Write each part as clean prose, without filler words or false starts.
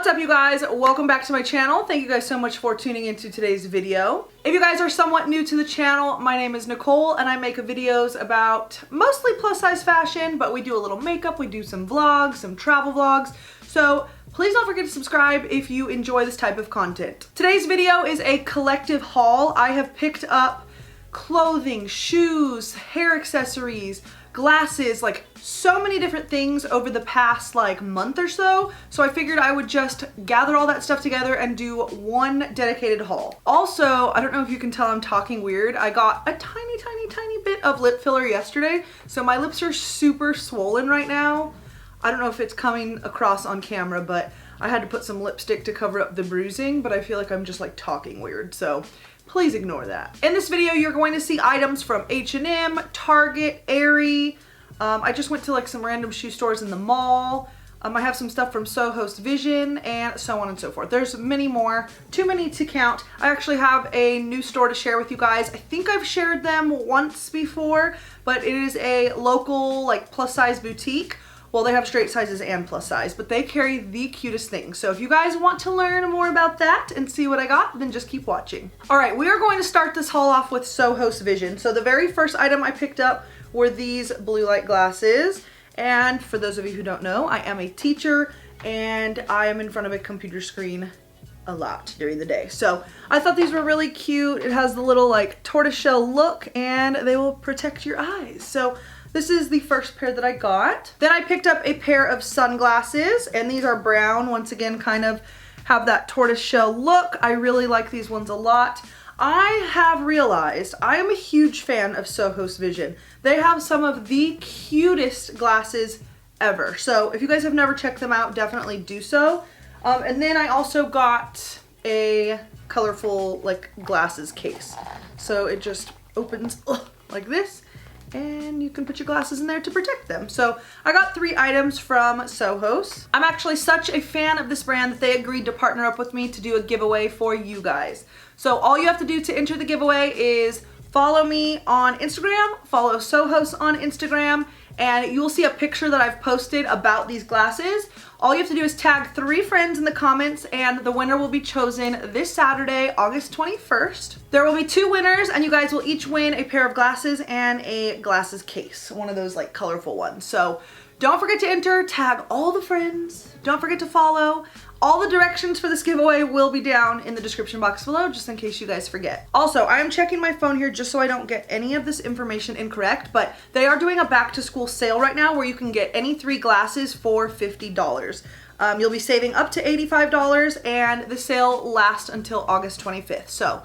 What's up, you guys? Welcome back to my channel. Thank you guys so much for tuning into today's video. If you guys are somewhat new to the channel, my name is Nicole and I make videos about mostly plus size fashion, but we do a little makeup, we do some vlogs, some travel vlogs. So please don't forget to subscribe if you enjoy this type of content. Today's video is a collective haul. I have picked up clothing, shoes, hair accessories, glasses, like so many different things over the past like month or so. So I figured I would just gather all that stuff together and do one dedicated haul. Also, I don't know if you can tell I'm talking weird. I got a tiny bit of lip filler yesterday. So my lips are super swollen right now. I don't know if it's coming across on camera, but I had to put some lipstick to cover up the bruising, but I feel like I'm just like talking weird. So please ignore that. In this video, you're going to see items from H&M, Target, Aerie. I just went to like some random shoe stores in the mall. I have some stuff from Soho's Vision and so on and so forth. There's many more, too many to count. I actually have a new store to share with you guys. I think I've shared them once before, but it is a local like plus size boutique. Well, they have straight sizes and plus size, but they carry the cutest things. So if you guys want to learn more about that and see what I got, then just keep watching. All right, we are going to start this haul off with Soho's Vision. So the very first item I picked up were these blue light glasses. And for those of you who don't know, I am a teacher and I am in front of a computer screen a lot during the day. So I thought these were really cute. It has the little like tortoiseshell look and they will protect your eyes. So this is the first pair that I got. Then I picked up a pair of sunglasses and these are brown. Once again, kind of have that tortoiseshell look. I really like these ones a lot. I have realized I am a huge fan of Soho's Vision. They have some of the cutest glasses ever. So if you guys have never checked them out, definitely do so. And then I also got a colorful like glasses case. So it just opens like this, and you can put your glasses in there to protect them. So I got 3 items from Soho's. I'm actually such a fan of this brand that they agreed to partner up with me to do a giveaway for you guys. So all you have to do to enter the giveaway is follow me on Instagram, follow Sojos on Instagram, and you will see a picture that I've posted about these glasses. All you have to do is tag 3 friends in the comments and the winner will be chosen this Saturday, August 21st. There will be 2 winners and you guys will each win a pair of glasses and a glasses case, one of those like colorful ones. So don't forget to enter, tag all the friends, don't forget to follow. All the directions for this giveaway will be down in the description box below, just in case you guys forget. Also, I am checking my phone here just so I don't get any of this information incorrect, but they are doing a back to school sale right now where you can get any 3 glasses for $50. You'll be saving up to $85 and the sale lasts until August 25th. So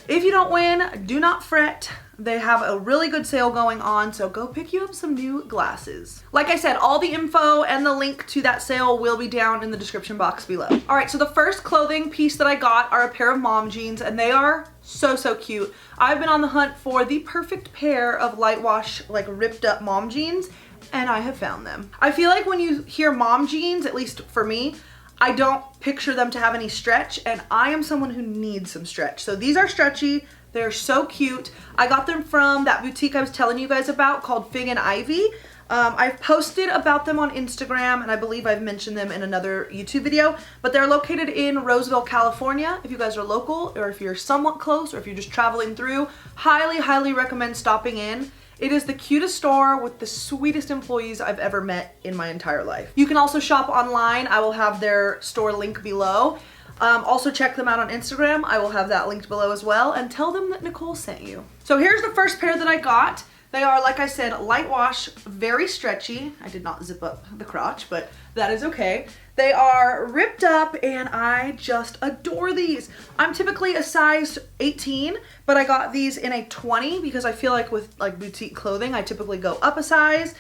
if you don't win, do not fret. They have a really good sale going on, so go pick you up some new glasses. Like I said, all the info and the link to that sale will be down in the description box below. All right, so the first clothing piece that I got are a pair of mom jeans, and they are so cute. I've been on the hunt for the perfect pair of light wash, like ripped up mom jeans, and I have found them. I feel like when you hear mom jeans, at least for me, I don't picture them to have any stretch, and I am someone who needs some stretch. So these are stretchy. They're so cute. I got them from that boutique I was telling you guys about called Fig and Ivy. I've posted about them on Instagram and I believe I've mentioned them in another YouTube video, but they're located in Roseville, California. If you guys are local or if you're somewhat close or if you're just traveling through, highly recommend stopping in. It is the cutest store with the sweetest employees I've ever met in my entire life. You can also shop online. I will have their store link below. Also check them out on Instagram. I will have that linked below as well, and tell them that Nicole sent you. So here's the first pair that I got. They are, like I said, light wash, very stretchy. I did not zip up the crotch, but that is okay. They are ripped up and I just adore these. I'm typically a size 18, but I got these in a 20 because I feel like with like boutique clothing, I typically go up a size.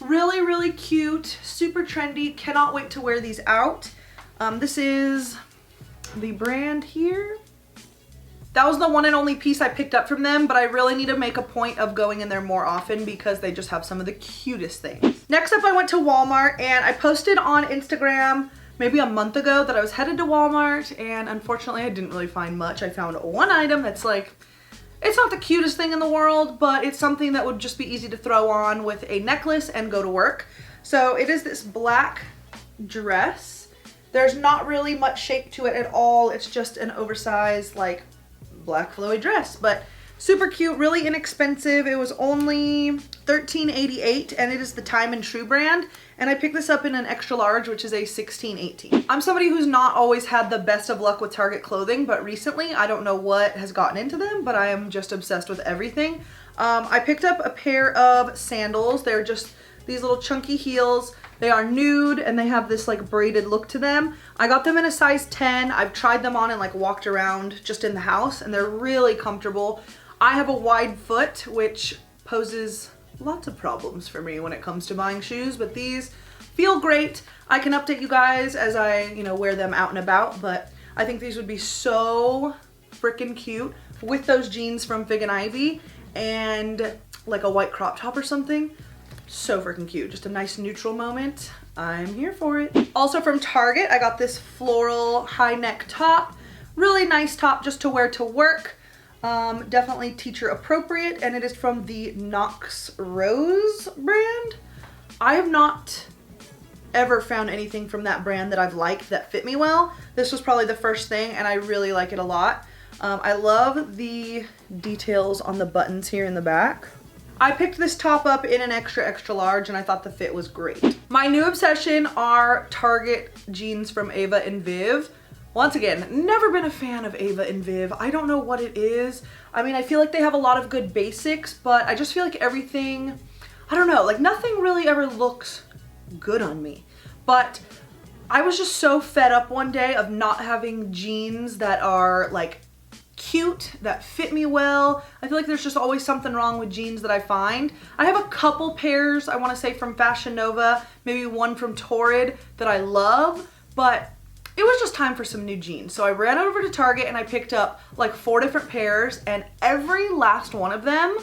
Really cute, super trendy. Cannot wait to wear these out. This is the brand here. That was the one and only piece I picked up from them, but I really need to make a point of going in there more often because they just have some of the cutest things. Next up, I went to Walmart and I posted on Instagram maybe a month ago that I was headed to Walmart, and unfortunately I didn't really find much. I found one item that's like, it's not the cutest thing in the world, but it's something that would just be easy to throw on with a necklace and go to work. So it is this black dress There's not really much shape to it at all. It's just an oversized like black flowy dress, but super cute, really inexpensive. It was only $13.88 and it is the Time and True brand. And I picked this up in an extra large, which is a 16/18. I'm somebody who's not always had the best of luck with Target clothing, but recently, I don't know what has gotten into them, but I am just obsessed with everything. I picked up a pair of sandals. They're just these little chunky heels. They are nude and they have this like braided look to them. I got them in a size 10. I've tried them on and like walked around just in the house and they're really comfortable. I have a wide foot, which poses lots of problems for me when it comes to buying shoes, but these feel great. I can update you guys as I, you know, wear them out and about, but I think these would be so freaking cute with those jeans from Fig and Ivy and like a white crop top or something. So freaking cute. Just a nice neutral moment. I'm here for it. Also from Target, I got this floral high neck top. Really nice top just to wear to work. Definitely teacher appropriate, and it is from the Knox Rose brand. I have not ever found anything from that brand that I've liked that fit me well. This was probably the first thing and I really like it a lot. I love the details on the buttons here in the back. I picked this top up in an extra large and I thought the fit was great. My new obsession are Target jeans from Ava and Viv. Once again, never been a fan of Ava and Viv. I don't know what it is. I mean, I feel like they have a lot of good basics, but I just feel like everything, I don't know, like nothing really ever looks good on me. But I was just so fed up one day of not having jeans that are like cute, that fit me well. I feel like there's just always something wrong with jeans that I find. I have a couple pairs, I want to say from Fashion Nova, maybe one from Torrid that I love, but it was just time for some new jeans. So I ran over to Target and I picked up like 4 different pairs, and every last one of them,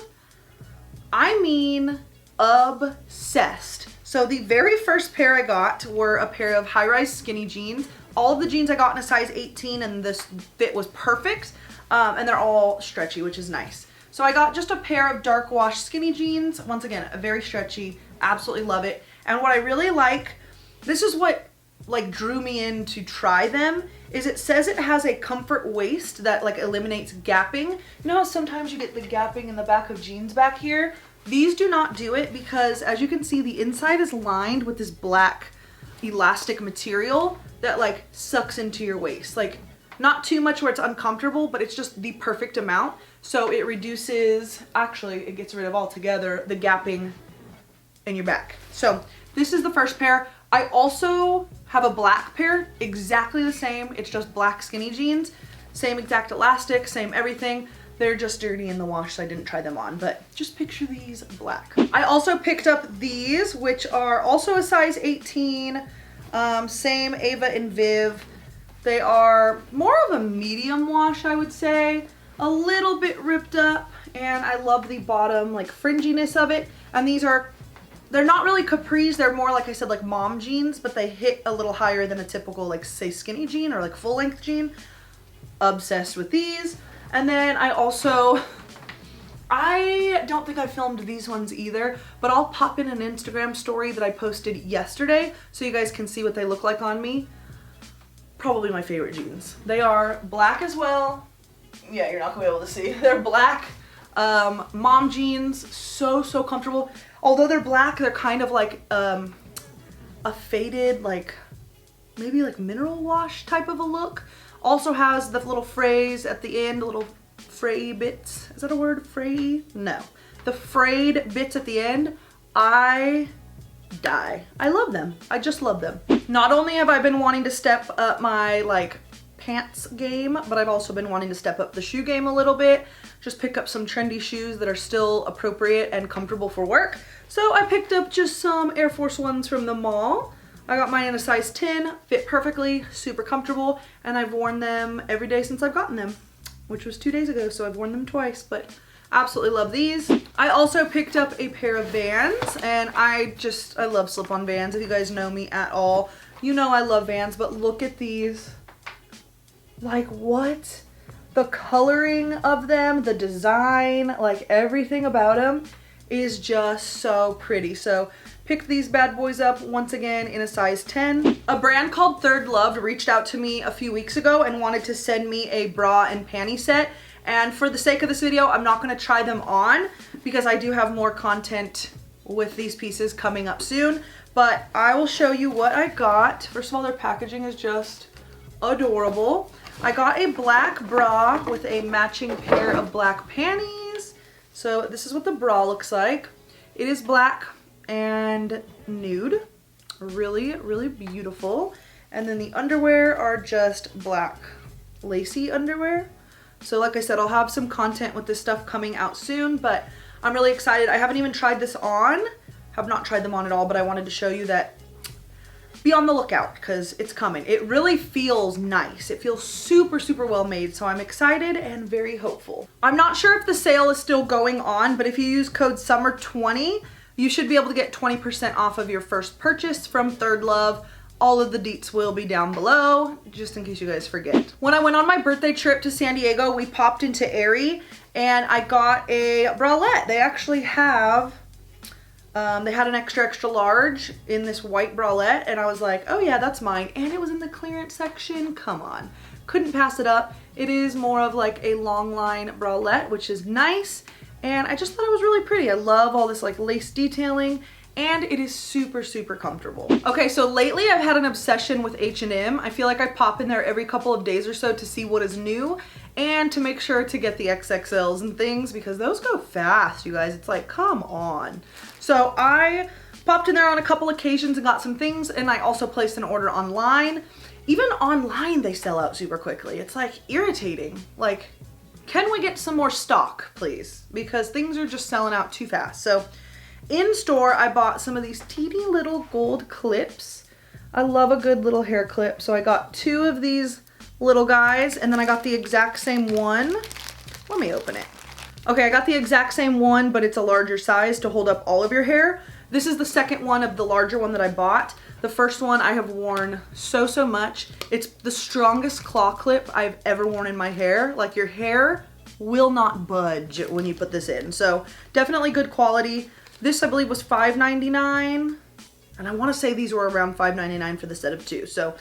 I mean obsessed. So the very first pair I got were a pair of high-rise skinny jeans. All of the jeans I got in a size 18 and this fit was perfect. And they're all stretchy, which is nice. So I got just a pair of dark wash skinny jeans. Once again, very stretchy, absolutely love it. And what I really like, this is what like drew me in to try them, is it says it has a comfort waist that like eliminates gapping. You know how sometimes you get the gapping in the back of jeans back here? These do not do it because as you can see, the inside is lined with this black elastic material that like sucks into your waist. Like not too much where it's uncomfortable, but it's just the perfect amount. So it reduces, actually it gets rid of altogether the gapping in your back. So this is the first pair. I also have a black pair, exactly the same. It's just black skinny jeans. Same exact elastic, same everything. They're just dirty in the wash, so I didn't try them on, but just picture these black. I also picked up these, which are also a size 18, same Ava and Viv. They are more of a medium wash, I would say. A little bit ripped up, and I love the bottom like fringiness of it. And these are, they're not really capris, they're more like I said, like mom jeans, but they hit a little higher than a typical like say skinny jean or like full length jean. Obsessed with these. And then I also, I don't think I filmed these ones either, but I'll pop in an Instagram story that I posted yesterday so you guys can see what they look like on me. Probably my favorite jeans. They are black as well. Yeah, you're not gonna be able to see. They're black, mom jeans, so comfortable. Although they're black, they're kind of like a faded, like maybe like mineral wash type of a look. Also has the little frays at the end, little fray bits. Is that a word, fray? No. The frayed bits at the end, I die. I love them. I just love them. Not only have I been wanting to step up my like pants game, but I've also been wanting to step up the shoe game a little bit. Just pick up some trendy shoes that are still appropriate and comfortable for work. So I picked up just some Air Force Ones from the mall. I got mine in a size 10, fit perfectly, super comfortable, and I've worn them every day since I've gotten them, which was 2 days ago, so I've worn them twice, but absolutely love these. I also picked up a pair of Vans, and I love slip-on Vans. If you guys know me at all, you know I love Vans, but look at these. Like, what? The coloring of them, the design, like everything about them is just so pretty. So Picked these bad boys up once again in a size 10. A brand called Third Love reached out to me a few weeks ago and wanted to send me a bra and panty set. And for the sake of this video, I'm not gonna try them on because I do have more content with these pieces coming up soon. But I will show you what I got. First of all, their packaging is just adorable. I got a black bra with a matching pair of black panties. So this is what the bra looks like. It is black and nude. Really, really beautiful. And then the underwear are just black lacy underwear. So like I said, I'll have some content with this stuff coming out soon, but I'm really excited. I haven't even tried this on. Have not tried them on at all, but I wanted to show you that. Be on the lookout because it's coming. It really feels nice. It feels super, super well made. So I'm excited and very hopeful. I'm not sure if the sale is still going on, but if you use code SUMMER20, you should be able to get 20% off of your first purchase from Third Love. All of the deets will be down below, just in case you guys forget. When I went on my birthday trip to San Diego, we popped into Aerie and I got a bralette. They actually have they had an extra large in this white bralette and I was like, oh yeah, that's mine. And it was in the clearance section. Come on. Couldn't pass it up. It is more of like a long line bralette, which is nice. And I just thought it was really pretty. I love all this like lace detailing and it is super, super comfortable. Okay, so lately I've had an obsession with H&M. I feel like I pop in there every couple of days or so to see what is new and to make sure to get the XXLs and things because those go fast, you guys. It's like, come on. So I popped in there on a couple occasions and got some things, and I also placed an order online. Even online, they sell out super quickly. It's like irritating. Like, can we get some more stock, please? Because things are just selling out too fast. So in store, I bought some of these teeny little gold clips. I love a good little hair clip. So I got 2 of these little guys, and then I got the exact same one. Let me open it. Okay, I got the exact same one, but it's a larger size to hold up all of your hair. This is the second one of the larger one that I bought. The first one I have worn so much. It's the strongest claw clip I've ever worn in my hair. Like, your hair will not budge when you put this in. So definitely good quality. This I believe was $5.99, and I want to say these were around $5.99 for the set of 2. So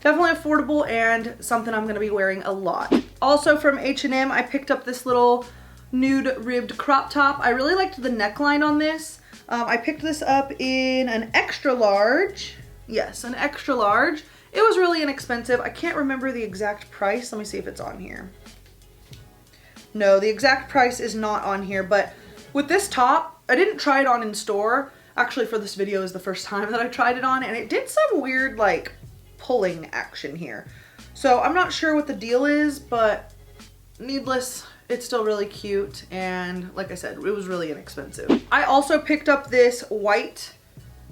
definitely affordable and something I'm going to be wearing a lot. Also from H&M, I picked up this little nude ribbed crop top. I really liked the neckline on this. I picked this up in an extra large. Yes, an extra large. It was really inexpensive. I can't remember the exact price. Let me see if it's on here. No, the exact price is not on here, but with this top, I didn't try it on in store. Actually, for this video is the first time that I tried it on, and it did some weird like pulling action here. So I'm not sure what the deal is, but needless, it's still really cute, and like I said, it was really inexpensive. I also picked up this white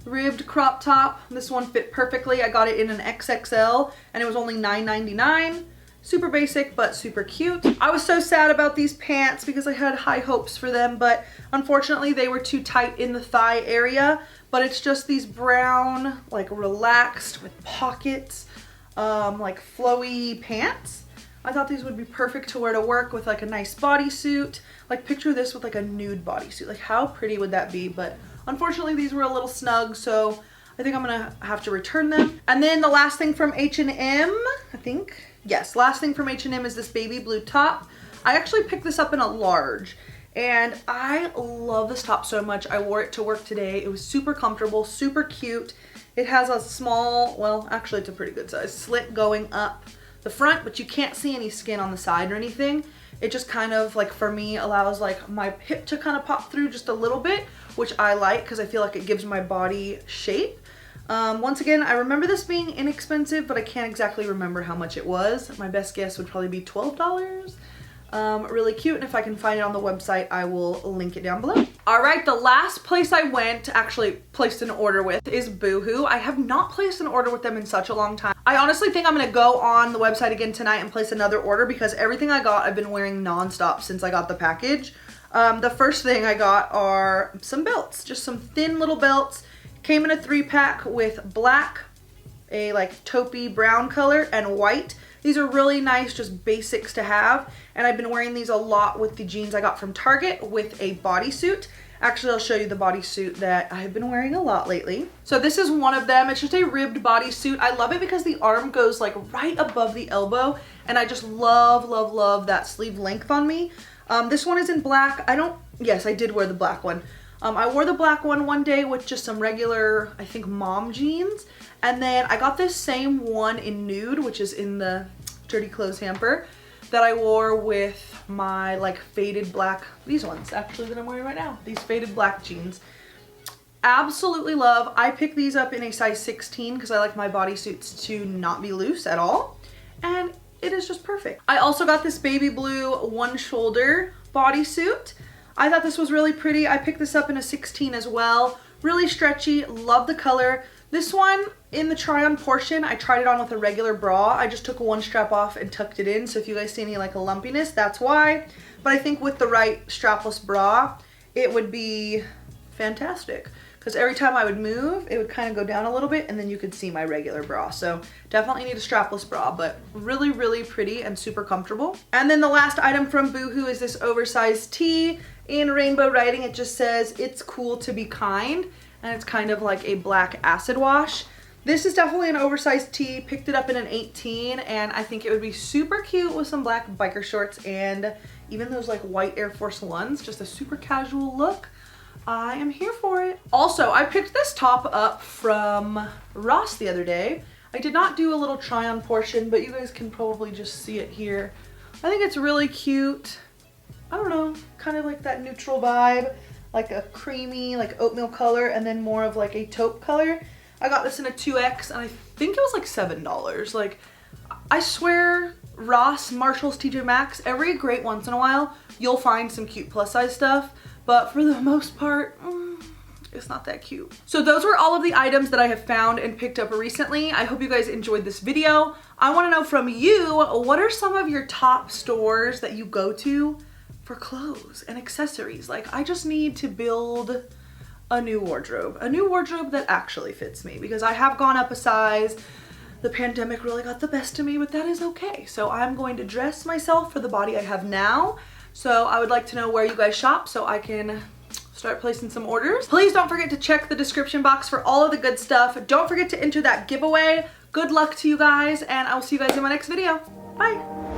ribbed crop top. This one fit perfectly. I got it in an XXL and it was only $9.99. Super basic, but super cute. I was so sad about these pants because I had high hopes for them, but unfortunately they were too tight in the thigh area. But it's just these brown, like relaxed with pockets, like flowy pants. I thought these would be perfect to wear to work with like a nice bodysuit. Like, picture this with like a nude bodysuit. Like, how pretty would that be? But unfortunately these were a little snug, so I think I'm gonna have to return them. And then the last thing from H&M, I think. Yes, last thing from H&M is this baby blue top. I actually picked this up in a large and I love this top so much. I wore it to work today. It was super comfortable, super cute. It has a small, well, actually it's a pretty good size, slit going up the front, but you can't see any skin on the side or anything. It just kind of, like, for me, allows like my hip to kind of pop through just a little bit, which I like because I feel like it gives my body shape. Once again, I remember this being inexpensive, but I can't exactly remember how much it was. My best guess would probably be $12. Really cute, and if I can find it on the website, I will link it down below. All right, the last place I went, actually placed an order with, is Boohoo. I have not placed an order with them in such a long time. I honestly think I'm gonna go on the website again tonight and place another order because everything I got, I've been wearing nonstop since I got the package. The first thing I got are some belts, just some thin little belts. Came in a 3-pack with black, a like taupey brown color, and white. These are really nice, just basics to have. And I've been wearing these a lot with the jeans I got from Target with a bodysuit. Actually, I'll show you the bodysuit that I have been wearing a lot lately. So this is one of them. It's just a ribbed bodysuit. I love it because the arm goes like right above the elbow, and I just love, love, love that sleeve length on me. This one is in black. Yes, I did wear the black one. I wore the black one day with just some regular, I think, mom jeans. And then I got this same one in nude, which is in the dirty clothes hamper, that I wore with my like faded black, these ones actually that I'm wearing right now, these faded black jeans. Absolutely love. I picked these up in a size 16 because I like my bodysuits to not be loose at all. And it is just perfect. I also got this baby blue one shoulder bodysuit. I thought this was really pretty. I picked this up in a 16 as well. Really stretchy, love the color. This one, in the try on portion, I tried it on with a regular bra. I just took one strap off and tucked it in. So if you guys see any like a lumpiness, that's why. But I think with the right strapless bra, it would be fantastic. Because every time I would move, it would kind of go down a little bit and then you could see my regular bra. So definitely need a strapless bra, but really, really pretty and super comfortable. And then the last item from Boohoo is this oversized tee in rainbow writing. It just says, "It's cool to be kind." And it's kind of like a black acid wash. This is definitely an oversized tee. Picked it up in an 18, and I think it would be super cute with some black biker shorts and even those like white Air Force Ones. Just a super casual look. I am here for it. Also, I picked this top up from Ross the other day. I did not do a little try on portion, but you guys can probably just see it here. I think it's really cute. I don't know, kind of like that neutral vibe. Like a creamy, like oatmeal color, and then more of like a taupe color. I got this in a 2X, and I think it was like $7. Like, I swear, Ross, Marshalls, TJ Maxx, every great once in a while, you'll find some cute plus size stuff, but for the most part, it's not that cute. So those were all of the items that I have found and picked up recently. I hope you guys enjoyed this video. I wanna know from you, what are some of your top stores that you go to for clothes and accessories? Like, I just need to build a new wardrobe that actually fits me, because I have gone up a size. The pandemic really got the best of me, but that is okay. So I'm going to dress myself for the body I have now. So I would like to know where you guys shop so I can start placing some orders. Please don't forget to check the description box for all of the good stuff. Don't forget to enter that giveaway. Good luck to you guys, and I will see you guys in my next video. Bye.